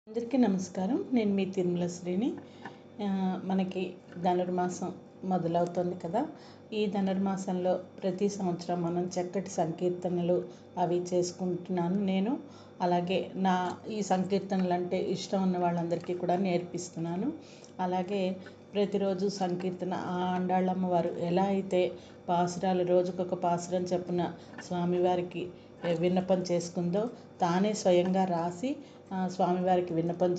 అందరికీ నమస్కారం. నేను మీ తిరుమల శ్రీని. మనకి ధనుర్మాసం మొదలవుతుంది కదా. ఈ ధనుర్మాసంలో ప్రతి సంవత్సరం మనం చక్కటి సంకీర్తనలు అవి చేసుకుంటున్నాను నేను. అలాగే ఈ సంకీర్తనలు అంటే ఇష్టం ఉన్న వాళ్ళందరికీ కూడా నేర్పిస్తున్నాను. అలాగే ప్రతిరోజు సంకీర్తన ఆండాళ్ళమ్మ వారు ఎలా అయితే పాసురాలు రోజుకొక పాసురం చొప్పున స్వామివారికి విన్నపం చేసుకుందో, తానే స్వయంగా రాసి స్వామివారికి విన్నపం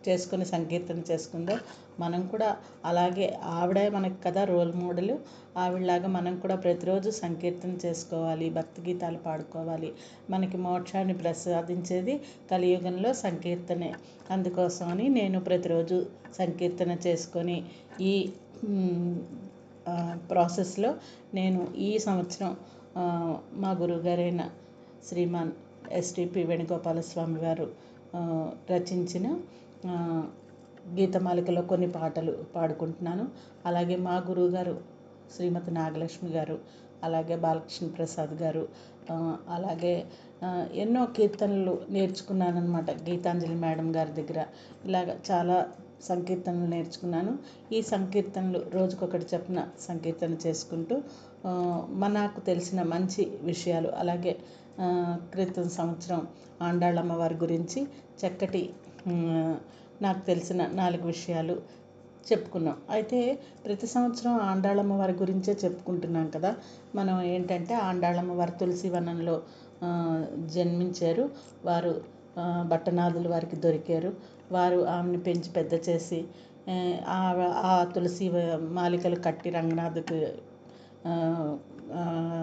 చేసుకుని సంకీర్తన చేసుకుందో, మనం కూడా అలాగే ఆవిడే మనకు కదా రోల్ మోడల్. ఆవిడలాగా మనం కూడా ప్రతిరోజు సంకీర్తన చేసుకోవాలి, భక్తి గీతాలు పాడుకోవాలి. మనకి మోక్షాన్ని ప్రసాదించేది కలియుగంలో సంకీర్తనే. అందుకోసమని నేను ప్రతిరోజు సంకీర్తన చేసుకొని ఈ ప్రాసెస్లో నేను ఈ సంవత్సరం మా గురువుగారైన శ్రీమాన్ ఎస్టిపి వేణుగోపాలస్వామి వారు రచించిన గీతమాలికలో కొన్ని పాటలు పాడుకుంటున్నాను. అలాగే మా గురువుగారు శ్రీమతి నాగలక్ష్మి గారు, అలాగే బాలకృష్ణ ప్రసాద్ గారు, అలాగే ఎన్నో కీర్తనలు నేర్చుకున్నానమాట గీతాంజలి మేడం గారి దగ్గర. ఇలాగ చాలా సంకీర్తనలు నేర్చుకున్నాను. ఈ సంకీర్తనలు రోజుకొకటి చొప్పున సంకీర్తన చేసుకుంటూ నాకు తెలిసిన మంచి విషయాలు, అలాగే క్రితం సంవత్సరం ఆండాళ్ళమ్మ వారి గురించి చక్కటి నాకు తెలిసిన 4 విషయాలు చెప్పుకున్నాం. అయితే ప్రతి సంవత్సరం ఆండాళ్ళమ్మ వారి గురించే చెప్పుకుంటున్నాం కదా. మనం ఏంటంటే ఆండాళ్ళమ్మ వారు తులసి వనంలో జన్మించారు. వారు భట్టనాథులు వారికి దొరికారు. వారు ఆమెను పెంచి పెద్ద చేసి ఆ తులసి మాలికలు కట్టి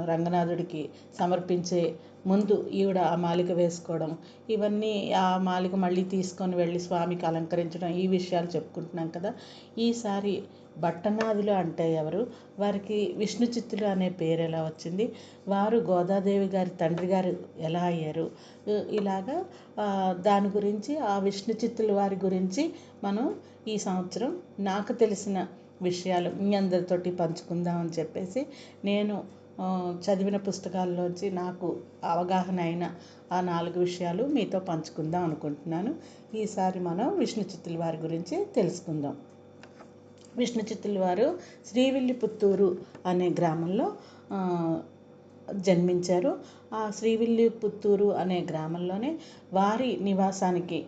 రంగనాథుడికి సమర్పించే ముందు ఈవిడ ఆ మాలిక వేసుకోవడం, ఇవన్నీ ఆ మాలిక మళ్ళీ తీసుకొని వెళ్ళి స్వామికి అలంకరించడం, ఈ విషయాలు చెప్పుకుంటున్నాం కదా. ఈసారి భట్టనాథులు అంటే ఎవరు, వారికి విష్ణు చిత్తులు అనే పేరు ఎలా వచ్చింది, వారు గోదాదేవి గారి తండ్రి గారు ఎలా అయ్యారు, ఇలాగా దాని గురించి ఆ విష్ణు చిత్తుల వారి గురించి మనం ఈ సంవత్సరం నాకు తెలిసిన విషయాలు మీ అందరితోటి పంచుకుందామని చెప్పేసి నేను చదివిన పుస్తకాల్లోంచి నాకు అవగాహన అయిన ఆ 4 విషయాలు మీతో పంచుకుందాం అనుకుంటున్నాను. ఈసారి మనం విష్ణు చిత్తుల వారి గురించి తెలుసుకుందాం. విష్ణు చిత్తుల వారు శ్రీవిల్లిపుత్తూరు అనే గ్రామంలో జన్మించారు. ఆ శ్రీవిల్లిపుత్తూరు అనే గ్రామంలోనే వారి నివాసానికి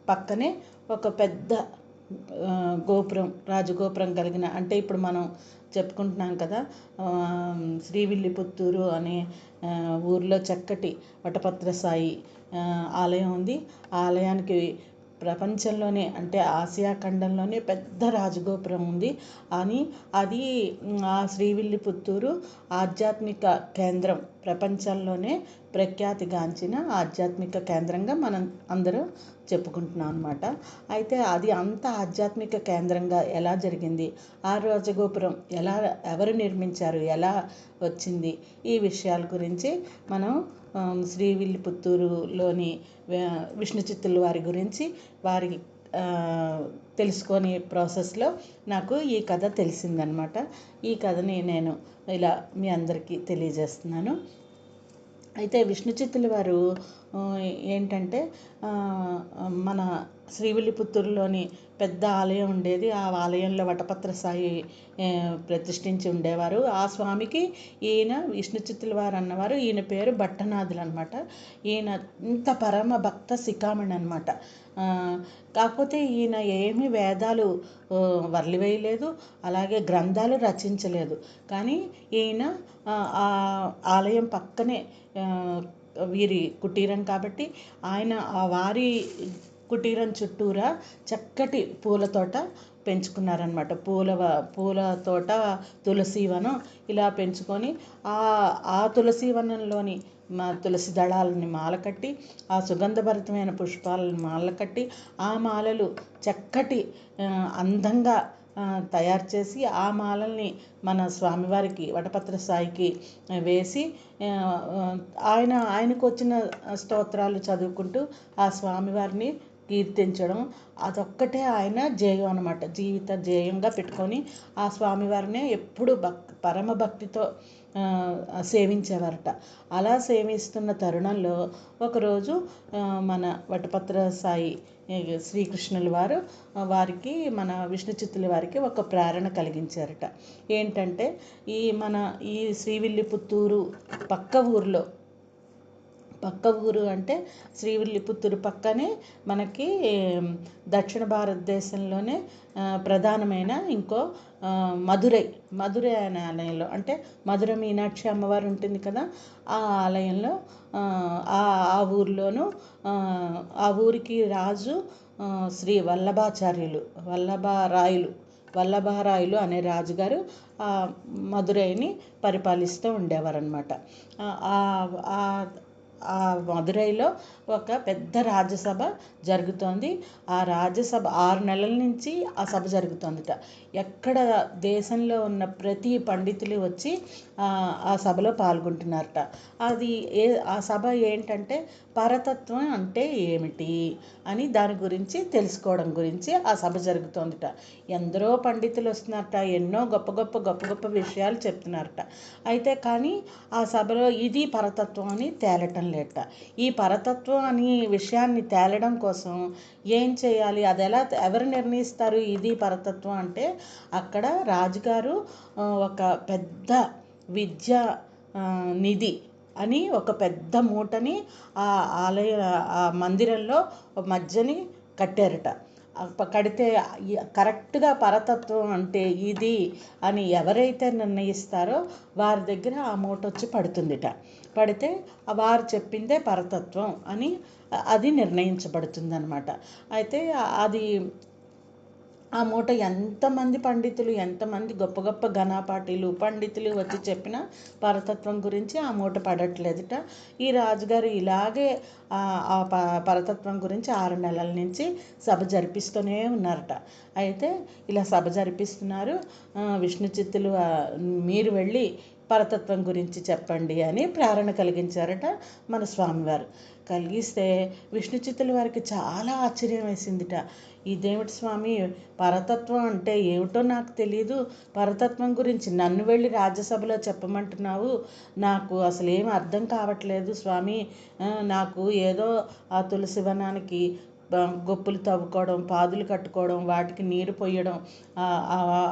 పక్కనే ఒక పెద్ద గోపురం, రాజగోపురం కలిగిన, అంటే ఇప్పుడు మనం చెప్పుకుంటున్నాం కదా శ్రీవిల్లిపుత్తూరు అనే ఊరిలో చక్కటి వటపత్ర సాయి ఆలయం ఉంది. ఆ ఆలయానికి ప్రపంచంలోనే, అంటే ఆసియా ఖండంలోనే పెద్ద రాజగోపురం ఉంది అని. అది ఆ శ్రీవిల్లిపుత్తూరు ఆధ్యాత్మిక కేంద్రం, ప్రపంచంలోనే ప్రఖ్యాతిగాంచిన ఆధ్యాత్మిక కేంద్రంగా మనం అందరూ చెప్పుకుంటున్నాం అన్నమాట. అయితే అది అంత ఆధ్యాత్మిక కేంద్రంగా ఎలా జరిగింది, ఆ రాజగోపురం ఎవరు నిర్మించారు, ఎలా వచ్చింది, ఈ విషయాల గురించి మనం శ్రీవిల్లిపుత్తూరులోని విష్ణు చిత్తుల వారి గురించి వారి తెలుసుకునే ప్రాసెస్లో నాకు ఈ కథ తెలిసిందనమాట. ఈ కథని నేను ఇలా మీ అందరికీ తెలియజేస్తున్నాను. అయితే విష్ణు చిత్తుల వారు ఏంటంటే మన శ్రీవిల్లిపుత్తూరులోని పెద్ద ఆలయం ఉండేది. ఆ ఆలయంలో వటపత్ర సాయి ప్రతిష్ఠించి ఉండేవారు. ఆ స్వామికి ఈయన విష్ణు చిత్తుల వారు అన్నవారు, ఈయన పేరు భట్టనాథులు అనమాట. ఈయన ఇంత పరమ భక్త శిఖామణి అనమాట. కాకపోతే ఈయన ఏమీ వేదాలు వర్లివేయలేదు, అలాగే గ్రంథాలు రచించలేదు. కానీ ఈయన ఆ ఆలయం పక్కనే వీరి కుటీరం కాబట్టి ఆయన ఆ వారి కుటీరం చుట్టూరా చక్కటి పూల తోట పెంచుకున్నారనమాట. పూల తోట, తులసి వనం ఇలా పెంచుకొని ఆ తులసి వనంలోని తులసి దళాలని మాల కట్టి, ఆ సుగంధభరితమైన పుష్పాలను మాల కట్టి, ఆ మాలలు చక్కటి అందంగా తయారు చేసి ఆ మాలల్ని మన స్వామివారికి వటపత్ర సాయికి వేసి ఆయనకు వచ్చిన స్తోత్రాలు చదువుకుంటూ ఆ స్వామివారిని కీర్తించడం అదొక్కటే ఆయన జేయం అనమాట. జీవిత జేయంగా పెట్టుకొని ఆ స్వామివారినే ఎప్పుడు పరమ భక్తితో సేవించేవారట. అలా సేవిస్తున్న తరుణంలో ఒకరోజు మన వటపత్ర సాయి శ్రీకృష్ణుల వారు వారికి మన విష్ణు చిత్తుల వారికి ఒక ప్రేరణ కలిగించారట. ఏంటంటే ఈ శ్రీవిల్లిపుత్తూరు పక్క ఊరు అంటే శ్రీవిల్లిపుత్తూరు పక్కనే మనకి దక్షిణ భారతదేశంలోనే ప్రధానమైన ఇంకో మధురై అనే ఆలయంలో, అంటే మధుర మీనాక్షి అమ్మవారు ఉంటుంది కదా, ఆ ఆలయంలో ఆ ఊరిలోనూ ఆ ఊరికి రాజు శ్రీ వల్లభరాయులు అనే రాజుగారు మధురైని పరిపాలిస్తూ ఉండేవారనమాట. ఆ మధురైలో ఒక పెద్ద రాజ్యసభ జరుగుతోంది. ఆ రాజ్యసభ 6 నెలల నుంచి ఆ సభ జరుగుతోందిట. ఎక్కడ దేశంలో ఉన్న ప్రతి పండితులు వచ్చి ఆ సభలో పాల్గొంటున్నారట. ఆ సభ ఏంటంటే పరతత్వం అంటే ఏమిటి అని దాని గురించి తెలుసుకోవడం గురించి ఆ సభ జరుగుతోందిట. ఎందరో పండితులు వస్తున్నారట, ఎన్నో గొప్ప గొప్ప విషయాలు చెప్తున్నారట. అయితే కానీ ఆ సభలో ఇది పరతత్వం అని తేలటం లేట. ఈ పరతత్వం అని విషయాన్ని తేలడం కోసం ఏం చేయాలి, అది ఎవరు నిర్ణయిస్తారు ఇది పరతత్వం అంటే, అక్కడ రాజుగారు ఒక పెద్ద విద్యా నిధి అని ఒక పెద్ద మూటని ఆ మందిరంలో మధ్యని కట్టారట. కడితే కరెక్ట్గా పరతత్వం అంటే ఇది అని ఎవరైతే నిర్ణయిస్తారో వారి దగ్గర ఆ మూట వచ్చి పడుతుందిట. పడితే వారు చెప్పిందే పరతత్వం అని అది నిర్ణయించబడుతుంది అన్నమాట. అయితే ఆ మూట ఎంతమంది పండితులు, ఎంతమంది గొప్ప ఘనాపాటీలు పండితులు వచ్చి చెప్పినా పరతత్వం గురించి ఆ మూట పడట్లేదుట. ఈ రాజుగారు ఇలాగే పరతత్వం గురించి 6 నెలల నుంచి సభ జరిపిస్తూనే ఉన్నారట. అయితే ఇలా సభ జరిపిస్తున్నారు, విష్ణు చిత్తులు మీరు వెళ్ళి పరతత్వం గురించి చెప్పండి అని ప్రేరణ కలిగించారట మన స్వామివారు. కలిగిస్తే విష్ణు చిత్తుల వారికి చాలా ఆశ్చర్యం వేసిందిట. ఇదేమిటి స్వామి, పరతత్వం అంటే ఏమిటో నాకు తెలియదు, పరతత్వం గురించి నన్ను వెళ్ళి రాజ్యసభలో చెప్పమంటున్నావు, నాకు అసలు ఏం అర్థం కావట్లేదు స్వామి. నాకు ఏదో ఆ తులసి వనానికి గొప్పులు తవ్వుకోవడం, పాదులు కట్టుకోవడం, వాటికి నీరు పొయ్యడం,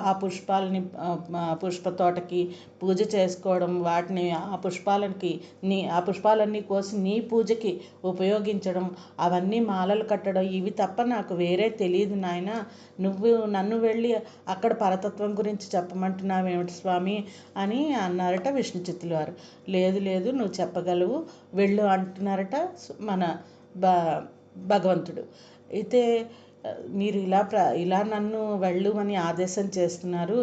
ఆ పుష్ప తోటకి పూజ చేసుకోవడం, వాటిని ఆ పుష్పాలన్నీ కోసి నీ పూజకి ఉపయోగించడం, అవన్నీ మాలలు కట్టడం, ఇవి తప్ప నాకు వేరే తెలియదు నాయన. నువ్వు నన్ను వెళ్ళి అక్కడ పరతత్వం గురించి చెప్పమంటున్నావు ఏమిటి స్వామి అని అన్నారట విష్ణు చిత్తుల వారు. లేదు నువ్వు చెప్పగలవు, వెళ్ళు అంటున్నారట మన భగవంతుడు. అయితే మీరు ఇలా నన్ను వెళ్ళు అని ఆదేశం చేస్తున్నారు,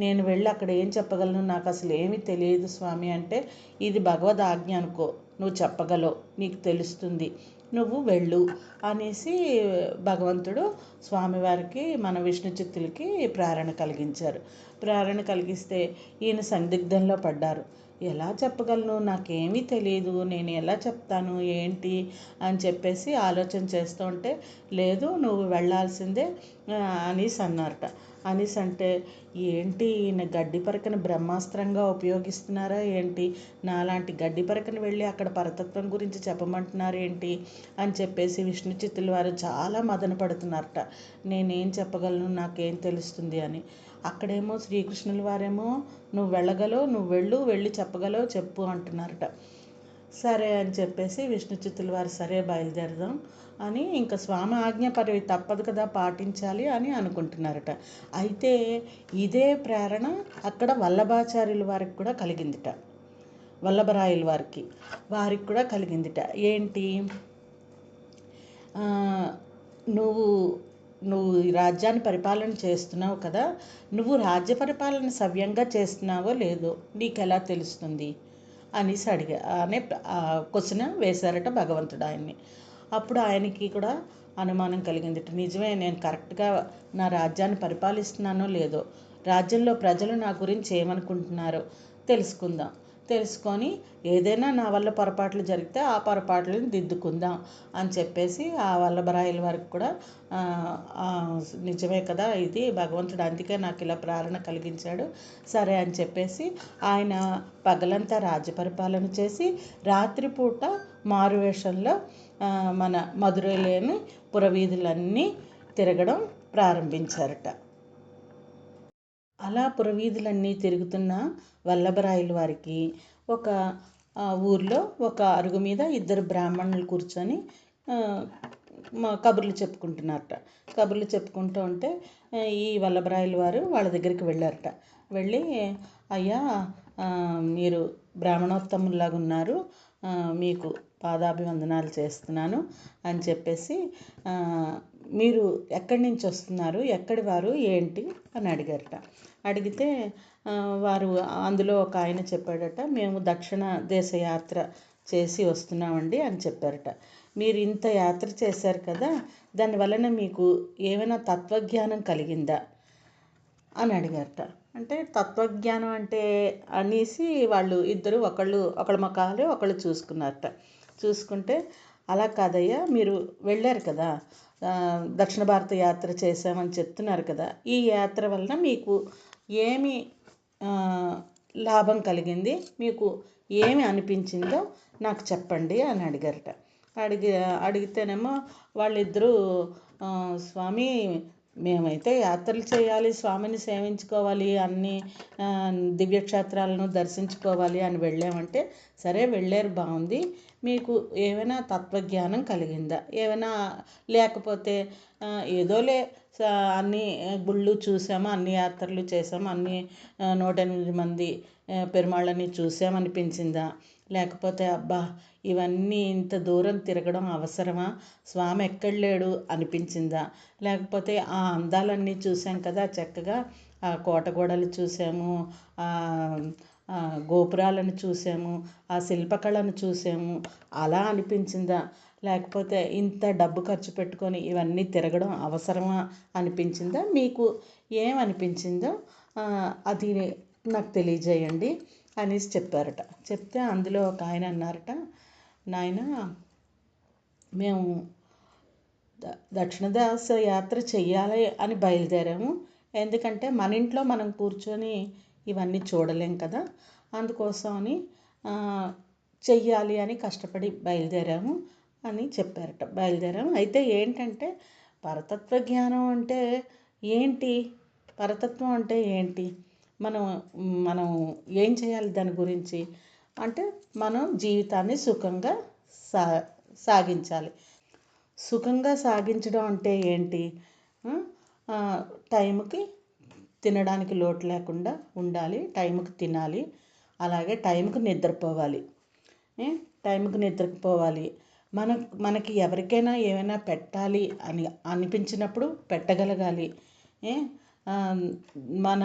నేను వెళ్ళి అక్కడ ఏం చెప్పగలను, నాకు అసలు ఏమీ తెలియదు స్వామి అంటే, ఇది భగవద్ ఆజ్ఞ అనుకో, నువ్వు చెప్పగలవు, నీకు తెలుస్తుంది, నువ్వు వెళ్ళు అనేసి భగవంతుడు స్వామివారికి మన విష్ణు చిత్తులకి ప్రేరణ కలిగించారు. ప్రేరణ కలిగిస్తే ఈయన సందిగ్ధంలో పడ్డారు. ఎలా చెప్పగలను, నాకేమీ తెలియదు, నేను ఎలా చెప్తాను ఏంటి అని చెప్పేసి ఆలోచన చేస్తూ ఉంటే, లేదు నువ్వు వెళ్ళాల్సిందే అనేసి అన్నారట. అనేసి అంటే, ఏంటి ఈయన గడ్డి పరకను బ్రహ్మాస్త్రంగా ఉపయోగిస్తున్నారా ఏంటి, నాలాంటి గడ్డి పరకను వెళ్ళి అక్కడ పరతత్వం గురించి చెప్పమంటున్నారు ఏంటి అని చెప్పేసి విష్ణు చిత్తుల వారు చాలా మదన పడుతున్నారట. నేనేం చెప్పగలను, నాకేం తెలుస్తుంది అని. అక్కడేమో శ్రీకృష్ణుల వారేమో నువ్వు వెళ్ళగలవు, నువ్వు వెళ్ళి చెప్పగలవు, చెప్పు అంటున్నారట. సరే అని చెప్పేసి విష్ణు చిత్తుల వారు సరే బయలుదేరదాం అని, ఇంకా స్వామి ఆజ్ఞ తప్పదు కదా పాటించాలి అని అనుకుంటున్నారట. అయితే ఇదే ప్రేరణ అక్కడ వల్లభాచార్యుల వారికి కూడా కలిగిందిట. వల్లభరాయుల వారికి కూడా కలిగిందిట. ఏంటి, నువ్వు రాజ్యాన్ని పరిపాలన చేస్తున్నావు కదా, నువ్వు రాజ్య పరిపాలన సవ్యంగా చేస్తున్నావో లేదో నీకు ఎలా తెలుస్తుంది అనేసి అనే క్వశ్చన్ వేశారట భగవంతుడు ఆయన్ని. అప్పుడు ఆయనకి కూడా అనుమానం కలిగింది. నిజమే, నేను కరెక్ట్గా నా రాజ్యాన్ని పరిపాలిస్తున్నానో లేదో, రాజ్యంలో ప్రజలు నా గురించి ఏమనుకుంటున్నారో తెలుసుకొని ఏదైనా నా వల్ల పొరపాట్లు జరిగితే ఆ పొరపాట్లను దిద్దుకుందాం అని చెప్పేసి ఆ వల్లభరాయల వారికి కూడా నిజమే కదా ఇది భగవంతుడు అందుకే నాకు ఇలా ప్రేరణ కలిగించాడు సరే అని చెప్పేసి ఆయన పగలంతా రాజ్య పరిపాలన చేసి రాత్రిపూట మారువేషంలో మన మధురైలోని పురవీధులన్నీ తిరగడం ప్రారంభించారట. అలా పురవీధులన్నీ తిరుగుతున్న వల్లభరాయల వారికి ఒక ఊర్లో ఒక అరుగు మీద ఇద్దరు బ్రాహ్మణులు కూర్చొని కబుర్లు చెప్పుకుంటున్నారట. కబుర్లు చెప్పుకుంటూ ఉంటే ఈ వల్లభరాయల వారు వాళ్ళ దగ్గరికి వెళ్ళారట. వెళ్ళి అయ్యా మీరు బ్రాహ్మణోత్తముల్లాగా ఉన్నారు, మీకు పాదాభివందనాలు చేస్తున్నాను అని చెప్పేసి మీరు ఎక్కడి నుంచి వస్తున్నారు, ఎక్కడి వారు ఏంటి అని అడిగారట. అడిగితే వారు అందులో ఒక ఆయన చెప్పాడట, మేము దక్షిణ దేశ యాత్ర చేసి వస్తున్నామండి అని చెప్పారట. మీరు ఇంత యాత్ర చేశారు కదా, దానివలన మీకు ఏమైనా తత్వజ్ఞానం కలిగిందా అని అడిగారట. అంటే తత్వజ్ఞానం అంటే అనేసి వాళ్ళు ఇద్దరు ఒకళ్ళ ముఖాలు ఒకళ్ళు చూసుకున్నారట. చూసుకుంటే అలా కాదయ్యా, మీరు వెళ్ళారు కదా, దక్షిణ భారత యాత్ర చేశామని చెప్తున్నారు కదా, ఈ యాత్ర వలన మీకు ఏమి లాభం కలిగింది, మీకు ఏమి అనిపించిందో నాకు చెప్పండి అని అడిగారట. అడిగితేనేమో వాళ్ళిద్దరూ స్వామి మేమైతే యాత్రలు చేయాలి, స్వామిని సేవించుకోవాలి, అన్ని దివ్యక్షేత్రాలను దర్శించుకోవాలి అని వెళ్ళామంటే, సరే వెళ్ళారు బాగుంది, మీకు ఏమైనా తత్వజ్ఞానం కలిగిందా, ఏమైనా లేకపోతే ఏదోలే అన్ని గుళ్ళు చూసాము, అన్ని యాత్రలు చేసాము, అన్ని 108 మంది పెరుమాళ్ళని చూసామనిపించిందా, లేకపోతే అబ్బా ఇవన్నీ ఇంత దూరం తిరగడం అవసరమా, స్వామి ఎక్కడ లేడు అనిపించిందా, లేకపోతే ఆ అందాలన్నీ చూసాం కదా చక్కగా, ఆ కోటగోడలు చూసాము, గోపురాలను చూసాము, ఆ శిల్పకళను చూసాము అలా అనిపించిందా, లేకపోతే ఇంత డబ్బు ఖర్చు పెట్టుకొని ఇవన్నీ తిరగడం అవసరమా అనిపించిందా, మీకు ఏమనిపించిందో అది నాకు తెలియజేయండి అనేసి చెప్పారట. చెప్తే అందులో ఒక ఆయన అన్నారట, నాయన మేము దక్షిణ దేశ యాత్ర చెయ్యాలి అని బయలుదేరాము, ఎందుకంటే మన ఇంట్లో మనం కూర్చొని ఇవన్నీ చూడలేం కదా, అందుకోసమని చెయ్యాలి అని కష్టపడి బయలుదేరాము అని చెప్పారట. బయలుదేరాము. అయితే ఏంటంటే పరతత్వ జ్ఞానం అంటే ఏంటి, పరతత్వం అంటే ఏంటి, మనం మనం ఏం చేయాలి దాని గురించి అంటే, మనం జీవితాన్ని సుఖంగా సాగించాలి. సుఖంగా సాగించడం అంటే ఏంటి, టైంకి తినడానికి లోటు లేకుండా ఉండాలి, టైంకి తినాలి, అలాగే టైంకి నిద్రపోవాలి. టైంకి నిద్రపోవాలి, మనకి ఎవరికైనా ఏమైనా పెట్టాలి అని అనిపించినప్పుడు పెట్టగలగాలి. మన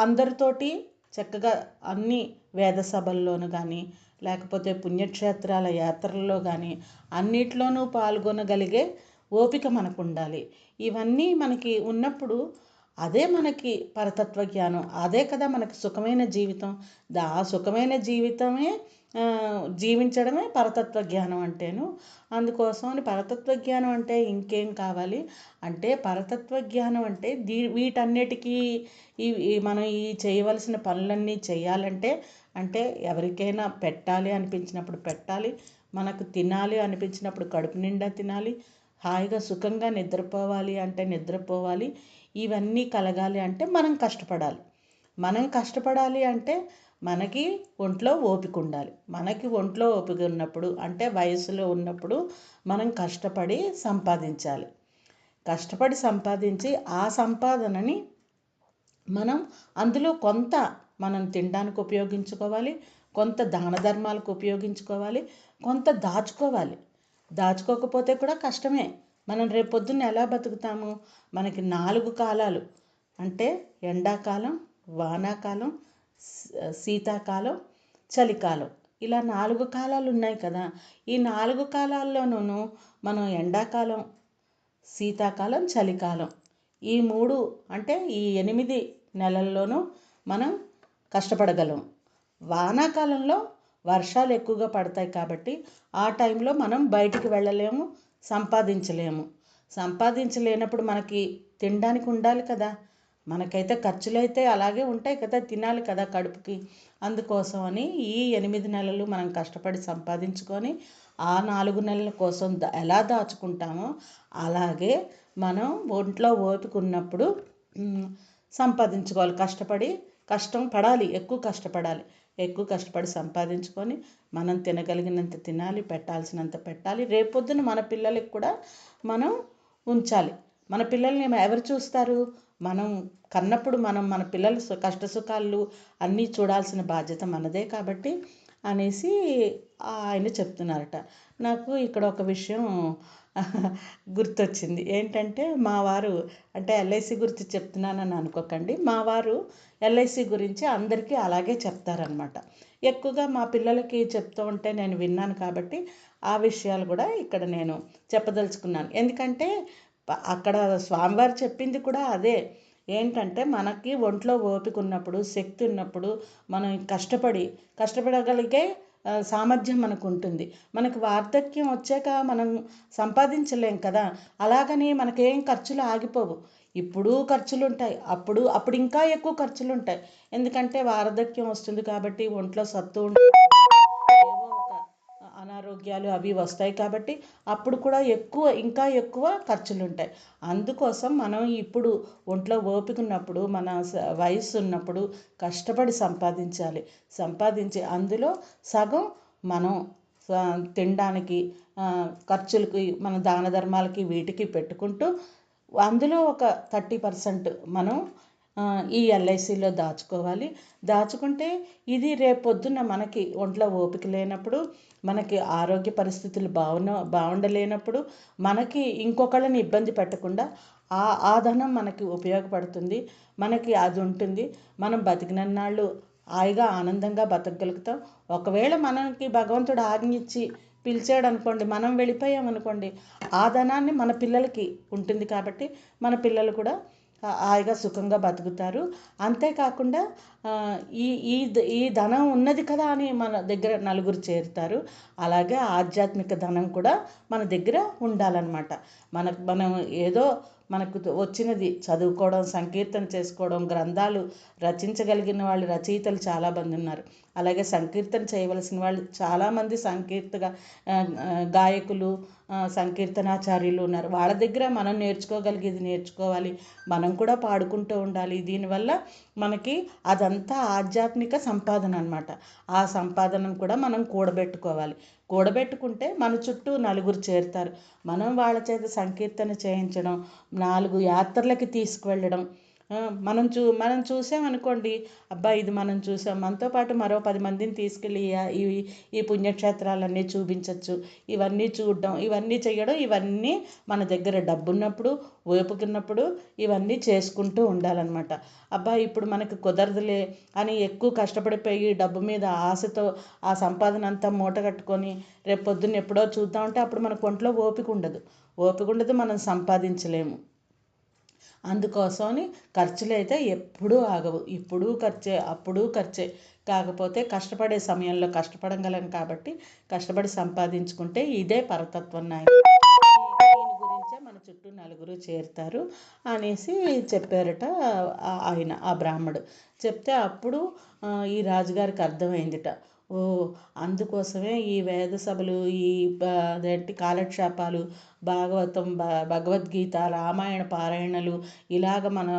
అందరితోటి చక్కగా అన్ని వేద సభల్లోనూ కానీ, లేకపోతే పుణ్యక్షేత్రాల యాత్రల్లో కానీ అన్నిట్లోనూ పాల్గొనగలిగే ఓపిక మనకు ఉండాలి. ఇవన్నీ మనకి ఉన్నప్పుడు అదే మనకి పరతత్వ జ్ఞానం, అదే కదా మనకి సుఖమైన జీవితం. ఆ సుఖమైన జీవితమే జీవించడమే పరతత్వ జ్ఞానం అంటేను. అందుకోసమని పరతత్వ జ్ఞానం అంటే ఇంకేం కావాలి అంటే, పరతత్వ జ్ఞానం అంటే వీటన్నిటికీ మనం ఈ చేయవలసిన పనులన్నీ చేయాలంటే, అంటే ఎవరికైనా పెట్టాలి అనిపించినప్పుడు పెట్టాలి, మనకు తినాలి అనిపించినప్పుడు కడుపు నిండా తినాలి, హాయిగా సుఖంగా నిద్రపోవాలి అంటే నిద్రపోవాలి. ఇవన్నీ కలగాలి అంటే మనం కష్టపడాలి. మనం కష్టపడాలి అంటే మనకి ఒంట్లో ఓపిక ఉండాలి. మనకి ఒంట్లో ఓపిక ఉన్నప్పుడు అంటే వయసులో ఉన్నప్పుడు మనం కష్టపడి సంపాదించాలి. కష్టపడి సంపాదించి ఆ సంపాదనని మనం అందులో కొంత మనం తినడానికి ఉపయోగించుకోవాలి, కొంత దాన ధర్మాలకు ఉపయోగించుకోవాలి, కొంత దాచుకోవాలి. దాచుకోకపోతే కూడా కష్టమే. మనం రేపొద్దున్న ఎలా బతుకుతాము, మనకి 4 కాలాలు అంటే ఎండాకాలం, వానాకాలం, శీతాకాలం, చలికాలం, ఇలా 4 కాలాలు ఉన్నాయి కదా. ఈ 4 కాలాల్లోనూ మనం ఎండాకాలం, శీతాకాలం, చలికాలం ఈ 3 అంటే ఈ 8 నెలల్లోనూ మనం కష్టపడగలం. వానాకాలంలో వర్షాలు ఎక్కువగా పడతాయి కాబట్టి ఆ టైంలో మనం బయటికి వెళ్ళలేము, సంపాదించలేనప్పుడు మనకి తినడానికి ఉండాలి కదా. మనకైతే ఖర్చులైతే అలాగే ఉంటాయి కదా, తినాలి కదా కడుపుకి. అందుకోసమని ఈ 8 నెలలు మనం కష్టపడి సంపాదించుకొని ఆ 4 నెలల కోసం ఎలా దాచుకుంటామో అలాగే మనం ఒంట్లో ఓపిక ఉన్నప్పుడు సంపాదించుకోవాలి. కష్టం పడాలి, ఎక్కువ కష్టపడి సంపాదించుకొని మనం తినగలిగినంత తినాలి, పెట్టాల్సినంత పెట్టాలి. రేపొద్దున మన పిల్లలకి కూడా మనం ఉంచాలి. మన పిల్లల్ని ఎవరు చూస్తారు? మనం కన్నప్పుడు మన పిల్లల కష్ట సుఖాలు అన్నీ చూడాల్సిన బాధ్యత మనదే కాబట్టి అనేసి ఆయన చెప్తున్నారట. నాకు ఇక్కడ ఒక విషయం గుర్తొచ్చింది. ఏంటంటే మా వారు, అంటే ఎల్ఐసి గురించి చెప్తున్నానని అనుకోకండి, మా వారు ఎల్ఐసి గురించి అందరికీ అలాగే చెప్తారనమాట. ఎక్కువగా మా పిల్లలకి చెప్తూ ఉంటే నేను విన్నాను కాబట్టి ఆ విషయాలు కూడా ఇక్కడ నేను చెప్పదలుచుకున్నాను. ఎందుకంటే అక్కడ స్వామివారు చెప్పింది కూడా అదే. ఏంటంటే మనకి ఒంట్లో ఓపిక ఉన్నప్పుడు, శక్తి ఉన్నప్పుడు మనం కష్టపడగలిగే సామర్థ్యం మనకు ఉంటుంది. మనకు వార్ధక్యం వచ్చాక మనం సంపాదించలేం కదా. అలాగని మనకేం ఖర్చులు ఆగిపోవు. ఇప్పుడు ఖర్చులు ఉంటాయి, అప్పుడు ఇంకా ఎక్కువ ఖర్చులు ఉంటాయి. ఎందుకంటే వార్ధక్యం వస్తుంది కాబట్టి ఒంట్లో సత్తు ఏవో ఒక అనారోగ్యాలు అవి వస్తాయి కాబట్టి అప్పుడు కూడా ఇంకా ఎక్కువ ఖర్చులు ఉంటాయి. అందుకోసం మనం ఇప్పుడు ఒంట్లో ఓపిక ఉన్నప్పుడు, మన వయసు ఉన్నప్పుడు కష్టపడి సంపాదించి అందులో సగం మనం తినడానికి, ఖర్చులకి, మన దాన ధర్మాలకి వీటికి పెట్టుకుంటూ అందులో ఒక 30% మనం ఈ ఎల్ఐసిలో దాచుకుంటే ఇది రేపొద్దున్న మనకి ఒంట్లో ఓపిక లేనప్పుడు, మనకి ఆరోగ్య పరిస్థితులు బాగుండలేనప్పుడు మనకి ఇంకొకళ్ళని ఇబ్బంది పెట్టకుండా ఆ ధనం మనకి ఉపయోగపడుతుంది. మనకి అది ఉంటుంది. మనం బతికినన్నాళ్ళు హాయిగా ఆనందంగా బతకగలుగుతాం. ఒకవేళ మనకి భగవంతుడు ఆజ్ఞ ఇచ్చి పిలిచాడు అనుకోండి, మనం వెళ్ళిపోయామనుకోండి, ఆ ధనాన్ని మన పిల్లలకి ఉంటుంది కాబట్టి మన పిల్లలు కూడా హాయిగా సుఖంగా బతుకుతారు. అంతేకాకుండా ఈ ఈ ఈ ధనం ఉన్నది కదా అని మన దగ్గర నలుగురు చేరుతారు. అలాగే ఆధ్యాత్మిక ధనం కూడా మన దగ్గర ఉండాలన్నమాట. మనం ఏదో మనకు వచ్చినది చదువుకోవడం, సంకీర్తన చేసుకోవడం, గ్రంథాలు రచించగలిగిన వాళ్ళు, రచయితలు చాలామంది ఉన్నారు. అలాగే సంకీర్తన చేయవలసిన వాళ్ళు చాలామంది గాయకులు, సంకీర్తనాచార్యులు ఉన్నారు. వాళ్ళ దగ్గర మనం నేర్చుకోగలిగేది నేర్చుకోవాలి. మనం కూడా పాడుకుంటూ ఉండాలి. దీనివల్ల మనకి అదంతా ఆధ్యాత్మిక సంపాదన అన్నమాట. ఆ సంపాదనను కూడా మనం కూడబెట్టుకుంటే మన చుట్టూ నలుగురు చేరుతారు. మనం వాళ్ళ చేత సంకీర్తన చేయించడం, 4 యాత్రలకి తీసుకువెళ్ళడం. మనం చూసామనుకోండి, అబ్బా ఇది మనం చూసాం, మనతో పాటు మరో 10 మందిని తీసుకెళ్ళి ఈ పుణ్యక్షేత్రాలన్నీ చూపించవచ్చు. ఇవన్నీ చూడడం, ఇవన్నీ చేయడం, ఇవన్నీ మన దగ్గర డబ్బున్నప్పుడు, ఓపుకున్నప్పుడు ఇవన్నీ చేసుకుంటూ ఉండాలన్నమాట. అబ్బా ఇప్పుడు మనకు కుదరదులే అని ఎక్కువ కష్టపడిపోయి డబ్బు మీద ఆశతో ఆ సంపాదన అంతా మూట కట్టుకొని రేపు పొద్దున్న ఎప్పుడో చూద్దామంటే అప్పుడు మనకు ఒంట్లో ఓపిక ఉండదు, మనం సంపాదించలేము. అందుకోసమని ఖర్చులు అయితే ఎప్పుడూ ఆగవు. ఇప్పుడు ఖర్చే, అప్పుడు ఖర్చే. కాకపోతే కష్టపడే సమయంలో కష్టపడగలం కాబట్టి కష్టపడి సంపాదించుకుంటే ఇదే పరతత్వం నాయన. దీని గురించే మన చుట్టూ నలుగురు చేరుతారు అనేసి చెప్పారట ఆ బ్రాహ్మడు. చెప్తే అప్పుడు ఈ రాజుగారికి అర్థమైందిట. ఓ అందుకోసమే ఈ వేద సభలు, అదేంటి కాలక్షేపాలు, భాగవతం, భగవద్గీత, రామాయణ పారాయణలు, ఇలాగ మన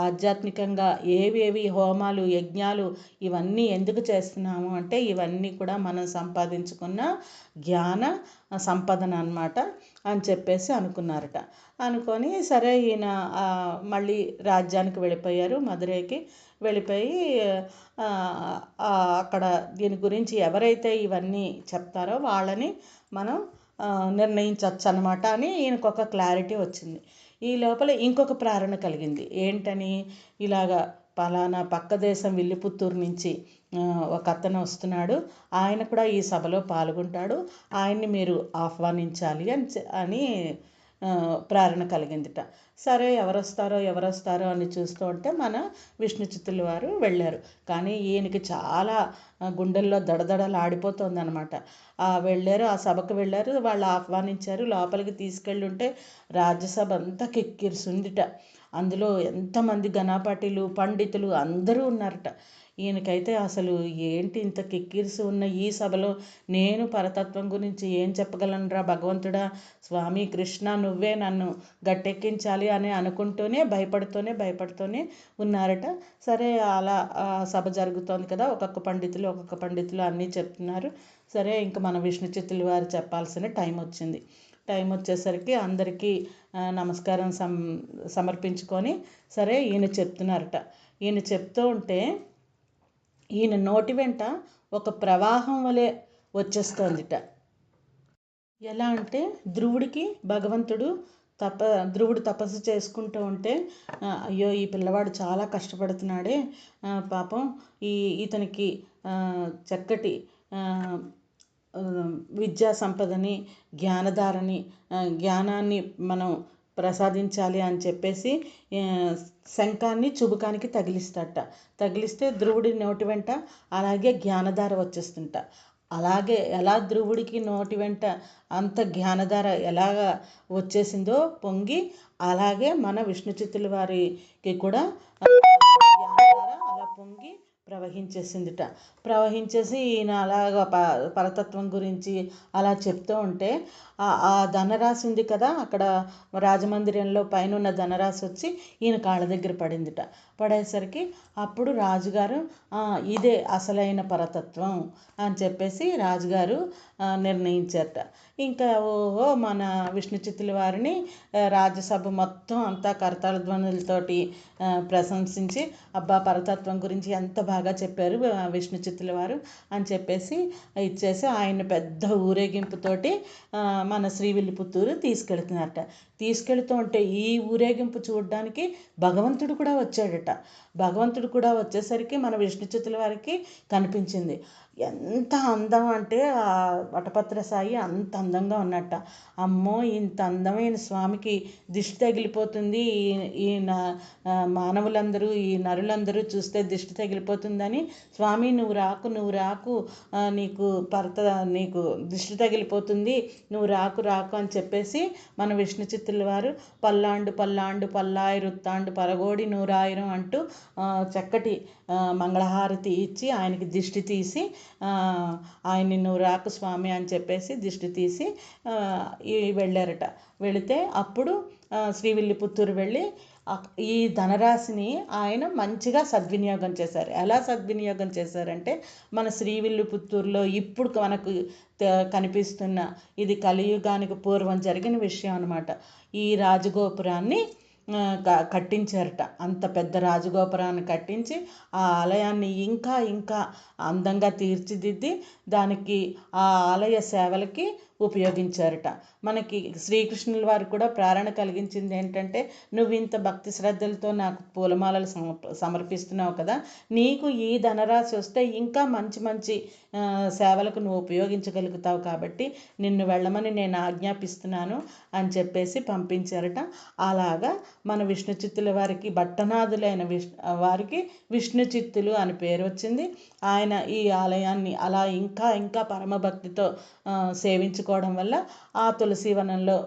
ఆధ్యాత్మికంగా ఏవేవి హోమాలు, యజ్ఞాలు ఇవన్నీ ఎందుకు చేస్తున్నాము అంటే ఇవన్నీ కూడా మనం సంపాదించుకున్న జ్ఞాన సంపదన అన్నమాట అని చెప్పేసి అనుకున్నారట. అనుకొని సరే ఈయన మళ్ళీ రాజ్యానికి వెళ్ళిపోయారు, మధురైకి వెళ్ళిపోయి అక్కడ దీని గురించి ఎవరైతే ఇవన్నీ చెప్తారో వాళ్ళని మనం నిర్ణయించవచ్చు అన్నమాట అని ఈయనకు ఒక క్లారిటీ వచ్చింది. ఈ లోపల ఇంకొక ప్రేరణ కలిగింది. ఏంటని, ఇలాగా పలానా పక్క దేశం విల్లిపుత్తూరు నుంచి ఒక అతను వస్తున్నాడు, ఆయన కూడా ఈ సభలో పాల్గొంటాడు, ఆయన్ని మీరు ఆహ్వానించాలి అని ప్రేరణ కలిగిందిట. సరే ఎవరొస్తారో అని చూస్తూ ఉంటే మన విష్ణు చిత్తుల వారు వెళ్ళారు. కానీ ఈయనకి చాలా గుండెల్లో దడదడలు ఆడిపోతుందన్నమాట. వెళ్ళారు, ఆ సభకు వెళ్ళారు, వాళ్ళు ఆహ్వానించారు, లోపలికి తీసుకెళ్ళి ఉంటే రాజ్యసభ అంతా కిక్కిరిసిందిట. అందులో ఎంతమంది ఘనాపాటిలు పండితులు అందరూ ఉన్నారట. ఈయనకైతే అసలు ఏంటి ఇంత కిక్కిరిసి ఉన్న ఈ సభలో నేను పరతత్వం గురించి ఏం చెప్పగలనురా భగవంతుడా, స్వామి కృష్ణ నువ్వే నన్ను గట్టెక్కించాలి అని అనుకుంటూనే భయపడుతూనే ఉన్నారట. సరే అలా సభ జరుగుతోంది కదా, ఒక్కొక్క పండితులు అన్నీ చెప్తున్నారు. సరే ఇంక మన విష్ణు చిత్తుల వారు చెప్పాల్సిన టైం వచ్చేసరికి అందరికీ నమస్కారం సమర్పించుకొని సరే ఈయన చెప్తున్నారట. ఈయన చెప్తూ ఉంటే ఈయన నోటి వెంట ఒక ప్రవాహం వలె వచ్చేస్తోందిట. ఎలా అంటే ధ్రువుడు తపస్సు చేసుకుంటూ ఉంటే అయ్యో ఈ పిల్లవాడు చాలా కష్టపడుతున్నాడే, పాపం ఇతనికి చక్కటి విద్యా సంపదని జ్ఞానాన్ని మనం ప్రసాదించాలి అని చెప్పేసి శంఖాన్ని చుబుకానికి తగిలిస్తే ధ్రువుడి నోటి వెంట అలాగే జ్ఞానధార వచ్చేస్తుంట. అలాగే ఎలా ధ్రువుడికి నోటి వెంట అంత జ్ఞానధార ఎలాగ వచ్చేసిందో పొంగి, అలాగే మన విష్ణు చిత్తుల వారికి కూడా జ్ఞానధార అలా పొంగి ప్రవహించేసి ఈయన అలాగ పరతత్వం గురించి అలా చెప్తూ ఉంటే ఆ ధనరాశి ఉంది కదా, అక్కడ రాజమందిరంలో పైన ఉన్న ధనరాశి వచ్చి ఈయన కాళ్ళ దగ్గర పడేసరికి అప్పుడు రాజుగారు ఇదే అసలైన పరతత్వం అని చెప్పేసి రాజుగారు నిర్ణయించారట. ఇంకా మన విష్ణు చిత్తుల వారిని రాజ్యసభ మొత్తం అంతా కరతాళ ధ్వనులతోటి ప్రశంసించి, అబ్బా పరతత్వం గురించి ఎంత బాగా చెప్పారు విష్ణు చిత్తుల వారు అని చెప్పేసి ఇచ్చేసి ఆయన పెద్ద ఊరేగింపుతోటి మన శ్రీవిల్లిపుత్తూరు తీసుకెళ్తూ ఉంటే ఈ ఊరేగింపు చూడడానికి భగవంతుడు కూడా వచ్చాడట. భగవంతుడు కూడా వచ్చేసరికి మన విష్ణు చిత్తుల వారికి కనిపించింది. ఎంత అందం అంటే ఆ వటపత్ర సాయి అంత అందంగా ఉన్నట్ట. అమ్మో ఇంత అందమైన స్వామికి దిష్టి తగిలిపోతుంది, ఈ మానవులందరూ ఈ నరులందరూ చూస్తే దిష్టి తగిలిపోతుందని, స్వామి నువ్వు రాకు నీకు దిష్టి తగిలిపోతుంది, నువ్వు రాకు అని చెప్పేసి మన విష్ణు చిత్తుల వారు పల్లాండు పల్లాయిరుత్తాండు పరగోడి నూరాయిరం అంటూ చక్కటి మంగళహారతి ఇచ్చి ఆయనకి దిష్టి తీసి ఆయన్ని నువ్వు రాకు స్వామి అని చెప్పేసి దిష్టి తీసి వెళ్ళారట. వెళితే అప్పుడు శ్రీవిల్లిపుత్తూరు వెళ్ళి ఈ ధనరాశిని ఆయన మంచిగా సద్వినియోగం చేశారు. ఎలా సద్వినియోగం చేశారంటే మన శ్రీవిల్లిపుత్తూరులో ఇప్పుడు మనకు కనిపిస్తున్న ఇది కలియుగానికి పూర్వం జరిగిన విషయం అన్నమాట. ఈ రాజగోపురాన్ని కట్టించారట. అంత పెద్ద రాజగోపురాన్ని కట్టించి ఆ ఆలయాన్ని ఇంకా అందంగా తీర్చిదిద్ది దానికి ఆ ఆలయ సేవలకి ఉపయోగించారట. మనకి శ్రీకృష్ణుల వారు కూడా ప్రేరణ కలిగించింది ఏంటంటే, నువ్వు ఇంత భక్తి శ్రద్ధలతో నాకు పూలమాలలు సమర్పిస్తున్నావు కదా, నీకు ఈ ధనరాశి వస్తే ఇంకా మంచి సేవలకు నువ్వు ఉపయోగించగలుగుతావు కాబట్టి నిన్ను వెళ్ళమని నేను ఆజ్ఞాపిస్తున్నాను అని చెప్పేసి పంపించారట. అలాగా మన విష్ణు చిత్తుల వారికి భట్టనాథులైన వారికి విష్ణు చిత్తులు అని పేరు వచ్చింది. ఆయన ఈ ఆలయాన్ని అలా ఇంకా పరమభక్తితో సేవించుకోవడం వల్ల ఆ తులసీవనంలో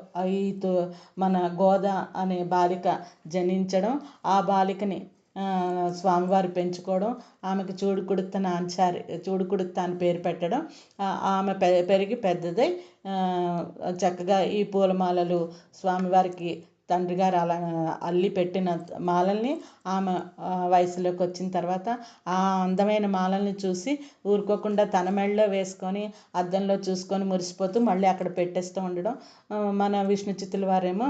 మన గోద అనే బాలిక జనించడం, ఆ బాలికని స్వామివారు పెంచుకోవడం, ఆమెకు చూడుకుడుత్త అని పేరు పెట్టడం, ఆమె పెరిగి పెద్దదై చక్కగా ఈ పూలమాలలు స్వామివారికి తండ్రి గారు అలా అల్లి పెట్టిన మాలల్ని ఆమె వయసులోకి వచ్చిన తర్వాత ఆ అందమైన మాలల్ని చూసి ఊరుకోకుండా తన మెడలో వేసుకొని అద్దంలో చూసుకొని మురిసిపోతూ మళ్ళీ అక్కడ పెట్టేస్తూ ఉండడం, మన విష్ణు చిత్తుల వారేమో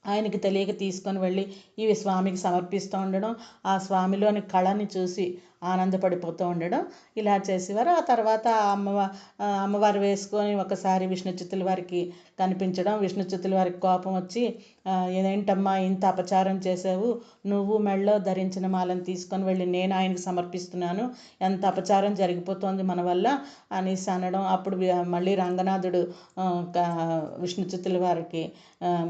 ఆయనకి తెలియక తీసుకొని వెళ్ళి ఇవి స్వామికి సమర్పిస్తూ ఉండడం, ఆ స్వామిలోని కళని చూసి ఆనందపడిపోతూ ఉండడం ఇలా చేసేవారు. ఆ తర్వాత అమ్మవారు వేసుకొని ఒకసారి విష్ణు చిత్తుల వారికి కనిపించడం, విష్ణు చిత్తుల వారికి కోపం వచ్చి ఏంటమ్మా ఇంత అపచారం చేసావు, నువ్వు మెడలో ధరించిన మాలను తీసుకొని వెళ్ళి నేను ఆయనకు సమర్పిస్తున్నాను, ఎంత అపచారం జరిగిపోతుంది మన వల్ల అనేసి అనడం. అప్పుడు మళ్ళీ రంగనాథుడు విష్ణు చిత్తుల వారికి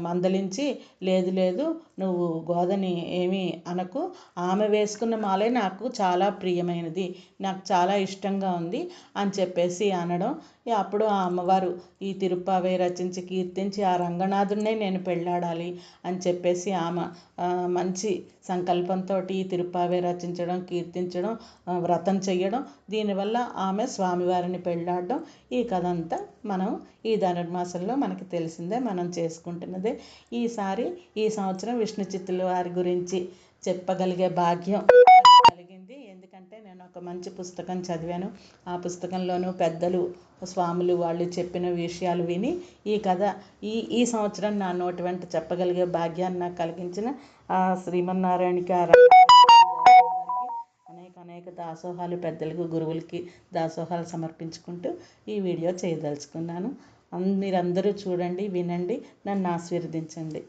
మందలించి, లేదు లేదు నువ్వు గోదని ఏమీ అనకు, ఆమె వేసుకున్న మాలే నాకు చాలా ప్రియమైనది, నాకు చాలా ఇష్టంగా ఉంది అని చెప్పేసి అనడం. అప్పుడు ఆ అమ్మవారు ఈ తిరుప్పావై రచించి కీర్తించి ఆ రంగనాథుడినే నేను పెళ్ళాడాలి అని చెప్పేసి ఆమె మంచి సంకల్పంతో ఈ తిరుప్పావై రచించడం, కీర్తించడం, వ్రతం చెయ్యడం. దీనివల్ల ఆమె స్వామివారిని పెళ్ళాడడం. ఈ కథ అంతా మనం ఈ ధనుర్మాసంలో మనకి తెలిసిందే, మనం చేసుకుంటున్నదే. ఈ సంవత్సరం విష్ణు చిత్తుల వారి గురించి చెప్పగలిగే భాగ్యం కలిగింది. ఎందుకంటే నేను ఒక మంచి పుస్తకం చదివాను. ఆ పుస్తకంలోనూ పెద్దలు స్వాములు వాళ్ళు చెప్పిన విషయాలు విని ఈ కథ ఈ సంవత్సరం నా నోటి వెంట చెప్పగలిగే భాగ్యాన్ని నాకు కలిగించిన ఆ శ్రీమన్నారాయణకి, అనేక దాసోహాలు పెద్దలకు, గురువులకి దాసోహాలు సమర్పించుకుంటూ ఈ వీడియో చేయదలుచుకున్నాను. మీరందరూ చూడండి, వినండి, నన్ను ఆశీర్వదించండి.